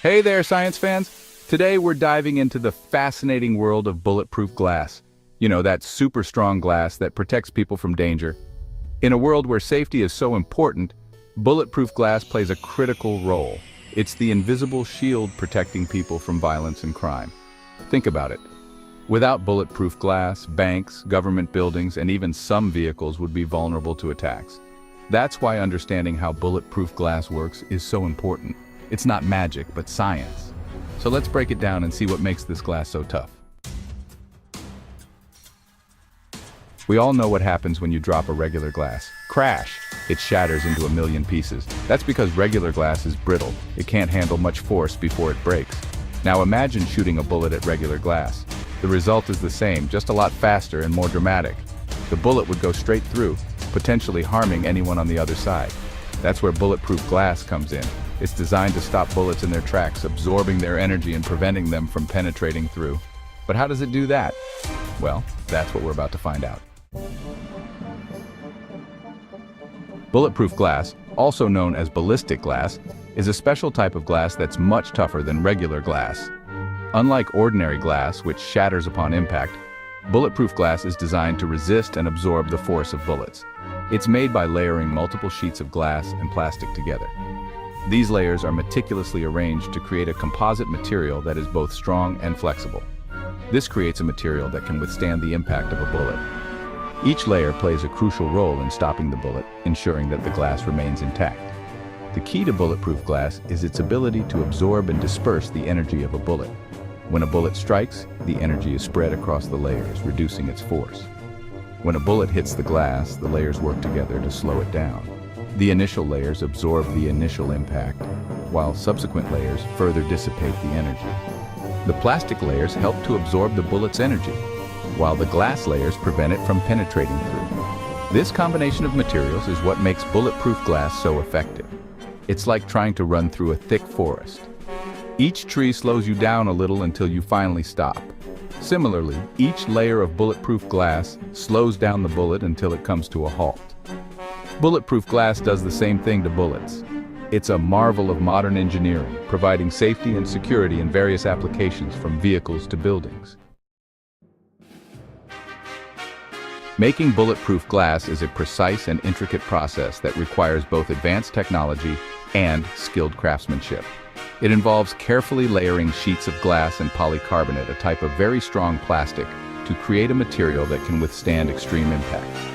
Hey there, science fans! Today we're diving into the fascinating world of bulletproof glass. You know, that super strong glass that protects people from danger. In a world where safety is so important, bulletproof glass plays a critical role. It's the invisible shield protecting people from violence and crime. Think about it. Without bulletproof glass, banks, government buildings, and even some vehicles would be vulnerable to attacks. That's why understanding how bulletproof glass works is so important. It's not magic, but science. So let's break it down and see what makes this glass so tough. We all know what happens when you drop a regular glass. Crash! It shatters into a million pieces. That's because regular glass is brittle. It can't handle much force before it breaks. Now imagine shooting a bullet at regular glass. The result is the same, just a lot faster and more dramatic. The bullet would go straight through, potentially harming anyone on the other side. That's where bulletproof glass comes in. It's designed to stop bullets in their tracks, absorbing their energy and preventing them from penetrating through. But how does it do that? Well, that's what we're about to find out. Bulletproof glass, also known as ballistic glass, is a special type of glass that's much tougher than regular glass. Unlike ordinary glass, which shatters upon impact, bulletproof glass is designed to resist and absorb the force of bullets. It's made by layering multiple sheets of glass and plastic together. These layers are meticulously arranged to create a composite material that is both strong and flexible. This creates a material that can withstand the impact of a bullet. Each layer plays a crucial role in stopping the bullet, ensuring that the glass remains intact. The key to bulletproof glass is its ability to absorb and disperse the energy of a bullet. When a bullet strikes, the energy is spread across the layers, reducing its force. When a bullet hits the glass, the layers work together to slow it down. The initial layers absorb the initial impact, while subsequent layers further dissipate the energy. The plastic layers help to absorb the bullet's energy, while the glass layers prevent it from penetrating through. This combination of materials is what makes bulletproof glass so effective. It's like trying to run through a thick forest. Each tree slows you down a little until you finally stop. Similarly, each layer of bulletproof glass slows down the bullet until it comes to a halt. Bulletproof glass does the same thing to bullets. It's a marvel of modern engineering, providing safety and security in various applications from vehicles to buildings. Making bulletproof glass is a precise and intricate process that requires both advanced technology and skilled craftsmanship. It involves carefully layering sheets of glass and polycarbonate, a type of very strong plastic, to create a material that can withstand extreme impacts.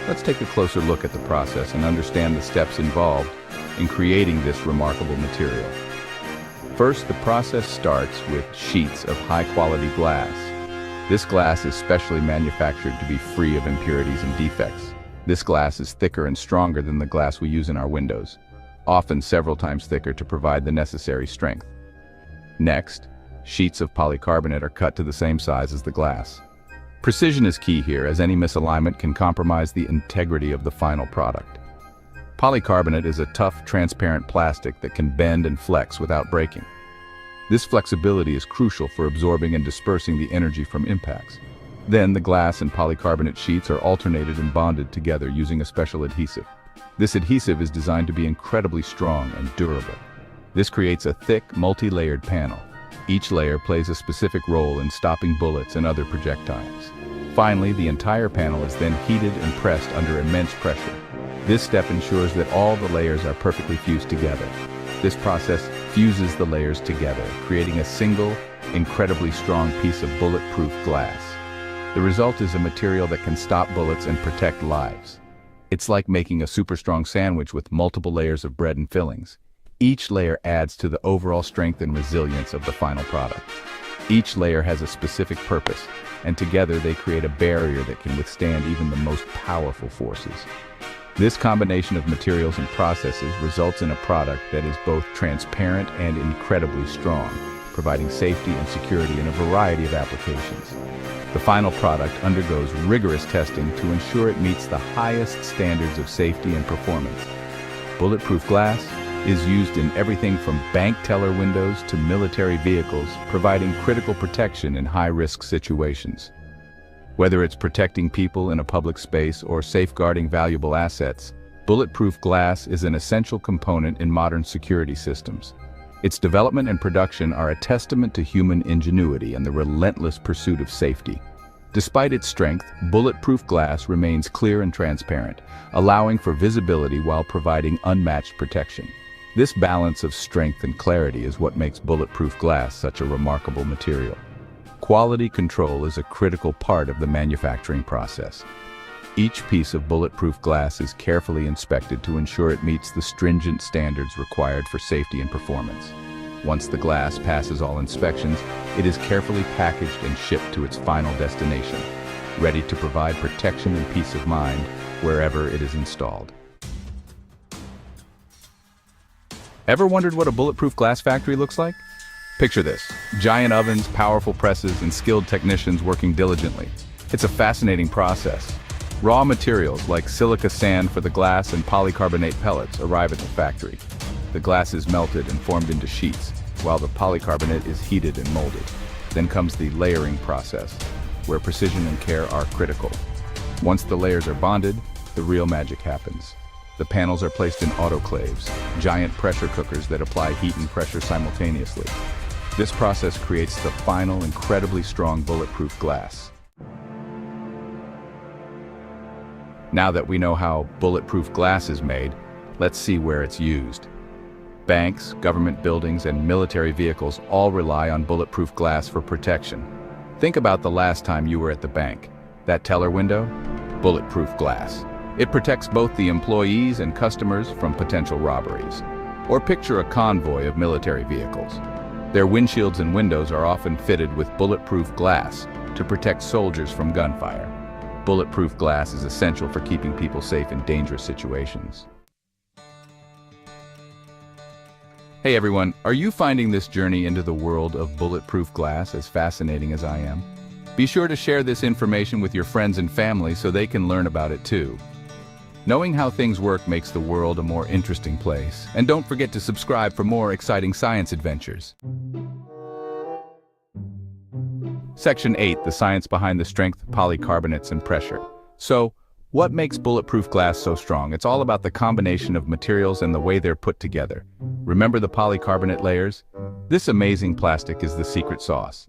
Let's take a closer look at the process and understand the steps involved in creating this remarkable material. First, the process starts with sheets of high-quality glass. This glass is specially manufactured to be free of impurities and defects. This glass is thicker and stronger than the glass we use in our windows, often several times thicker to provide the necessary strength. Next, sheets of polycarbonate are cut to the same size as the glass. Precision is key here, as any misalignment can compromise the integrity of the final product. Polycarbonate is a tough, transparent plastic that can bend and flex without breaking. This flexibility is crucial for absorbing and dispersing the energy from impacts. Then the glass and polycarbonate sheets are alternated and bonded together using a special adhesive. This adhesive is designed to be incredibly strong and durable. This creates a thick, multi-layered panel. Each layer plays a specific role in stopping bullets and other projectiles. Finally, the entire panel is then heated and pressed under immense pressure. This step ensures that all the layers are perfectly fused together. This process fuses the layers together, creating a single, incredibly strong piece of bulletproof glass. The result is a material that can stop bullets and protect lives. It's like making a super strong sandwich with multiple layers of bread and fillings. Each layer adds to the overall strength and resilience of the final product. Each layer has a specific purpose, and together they create a barrier that can withstand even the most powerful forces. This combination of materials and processes results in a product that is both transparent and incredibly strong, providing safety and security in a variety of applications. The final product undergoes rigorous testing to ensure it meets the highest standards of safety and performance. Bulletproof glass is used in everything from bank teller windows to military vehicles, providing critical protection in high-risk situations. Whether it's protecting people in a public space or safeguarding valuable assets, bulletproof glass is an essential component in modern security systems. Its development and production are a testament to human ingenuity and the relentless pursuit of safety. Despite its strength, bulletproof glass remains clear and transparent, allowing for visibility while providing unmatched protection. This balance of strength and clarity is what makes bulletproof glass such a remarkable material. Quality control is a critical part of the manufacturing process. Each piece of bulletproof glass is carefully inspected to ensure it meets the stringent standards required for safety and performance. Once the glass passes all inspections, it is carefully packaged and shipped to its final destination, ready to provide protection and peace of mind wherever it is installed. Ever wondered what a bulletproof glass factory looks like? Picture this: giant ovens, powerful presses, and skilled technicians working diligently. It's a fascinating process. Raw materials like silica sand for the glass and polycarbonate pellets arrive at the factory. The glass is melted and formed into sheets, while the polycarbonate is heated and molded. Then comes the layering process, where precision and care are critical. Once the layers are bonded, the real magic happens. The panels are placed in autoclaves, giant pressure cookers that apply heat and pressure simultaneously. This process creates the final, incredibly strong bulletproof glass. Now that we know how bulletproof glass is made, let's see where it's used. Banks, government buildings, and military vehicles all rely on bulletproof glass for protection. Think about the last time you were at the bank. That teller window? Bulletproof glass. It protects both the employees and customers from potential robberies. Or picture a convoy of military vehicles. Their windshields and windows are often fitted with bulletproof glass to protect soldiers from gunfire. Bulletproof glass is essential for keeping people safe in dangerous situations. Hey everyone, are you finding this journey into the world of bulletproof glass as fascinating as I am? Be sure to share this information with your friends and family so they can learn about it too. Knowing how things work makes the world a more interesting place. And don't forget to subscribe for more exciting science adventures. Section 8, the science behind the strength, polycarbonates, and pressure. So, what makes bulletproof glass so strong? It's all about the combination of materials and the way they're put together. Remember the polycarbonate layers? This amazing plastic is the secret sauce.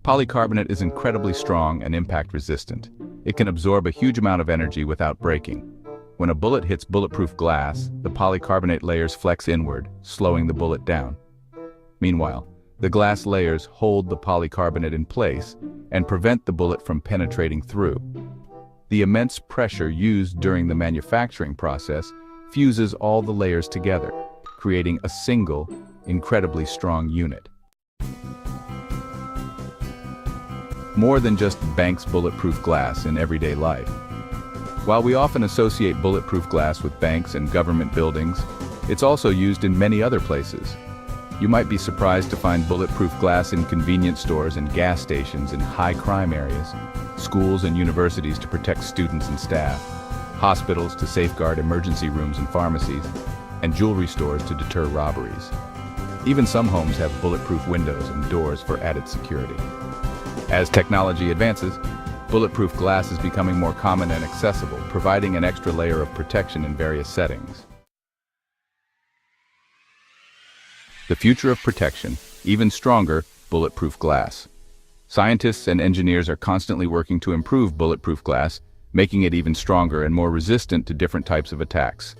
Polycarbonate is incredibly strong and impact resistant. It can absorb a huge amount of energy without breaking. When a bullet hits bulletproof glass, the polycarbonate layers flex inward, slowing the bullet down. Meanwhile, the glass layers hold the polycarbonate in place and prevent the bullet from penetrating through. The immense pressure used during the manufacturing process fuses all the layers together, creating a single, incredibly strong unit. More than just banks' bulletproof glass in everyday life. While we often associate bulletproof glass with banks and government buildings, it's also used in many other places. You might be surprised to find bulletproof glass in convenience stores and gas stations in high-crime areas, schools and universities to protect students and staff, hospitals to safeguard emergency rooms and pharmacies, and jewelry stores to deter robberies. Even some homes have bulletproof windows and doors for added security. As technology advances, bulletproof glass is becoming more common and accessible, providing an extra layer of protection in various settings. The future of protection, even stronger, bulletproof glass. Scientists and engineers are constantly working to improve bulletproof glass, making it even stronger and more resistant to different types of attacks.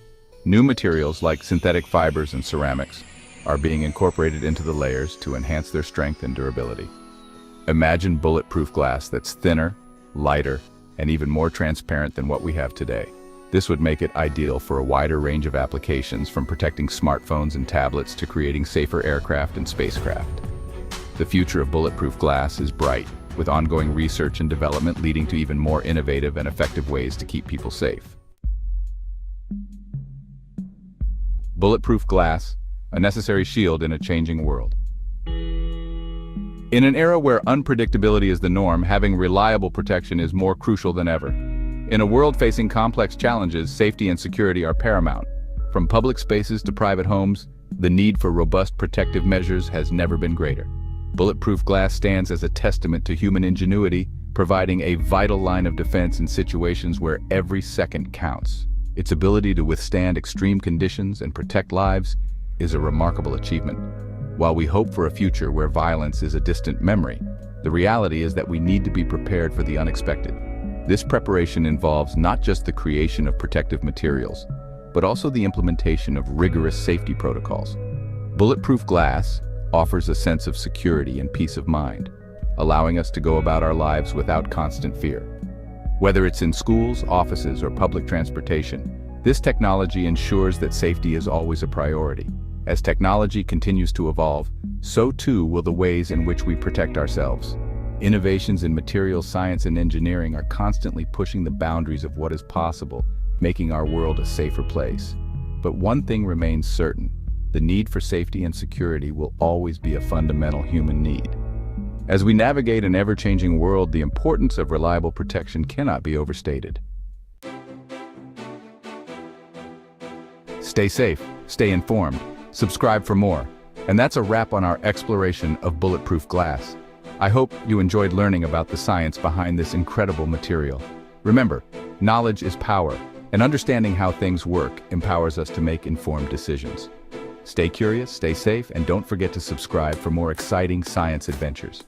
New materials like synthetic fibers and ceramics are being incorporated into the layers to enhance their strength and durability. Imagine bulletproof glass that's thinner, lighter, and even more transparent than what we have today. This would make it ideal for a wider range of applications, from protecting smartphones and tablets to creating safer aircraft and spacecraft. The future of bulletproof glass is bright, with ongoing research and development leading to even more innovative and effective ways to keep people safe. Bulletproof glass, a necessary shield in a changing world. In an era where unpredictability is the norm, having reliable protection is more crucial than ever. In a world facing complex challenges, safety and security are paramount. From public spaces to private homes, the need for robust protective measures has never been greater. Bulletproof glass stands as a testament to human ingenuity, providing a vital line of defense in situations where every second counts. Its ability to withstand extreme conditions and protect lives is a remarkable achievement. While we hope for a future where violence is a distant memory, the reality is that we need to be prepared for the unexpected. This preparation involves not just the creation of protective materials, but also the implementation of rigorous safety protocols. Bulletproof glass offers a sense of security and peace of mind, allowing us to go about our lives without constant fear. Whether it's in schools, offices, or public transportation, this technology ensures that safety is always a priority. As technology continues to evolve, so too will the ways in which we protect ourselves. Innovations in materials science and engineering are constantly pushing the boundaries of what is possible, making our world a safer place. But one thing remains certain: the need for safety and security will always be a fundamental human need. As we navigate an ever-changing world, the importance of reliable protection cannot be overstated. Stay safe, stay informed, subscribe for more. And that's a wrap on our exploration of bulletproof glass. I hope you enjoyed learning about the science behind this incredible material. Remember, knowledge is power, and understanding how things work empowers us to make informed decisions. Stay curious, stay safe, and don't forget to subscribe for more exciting science adventures.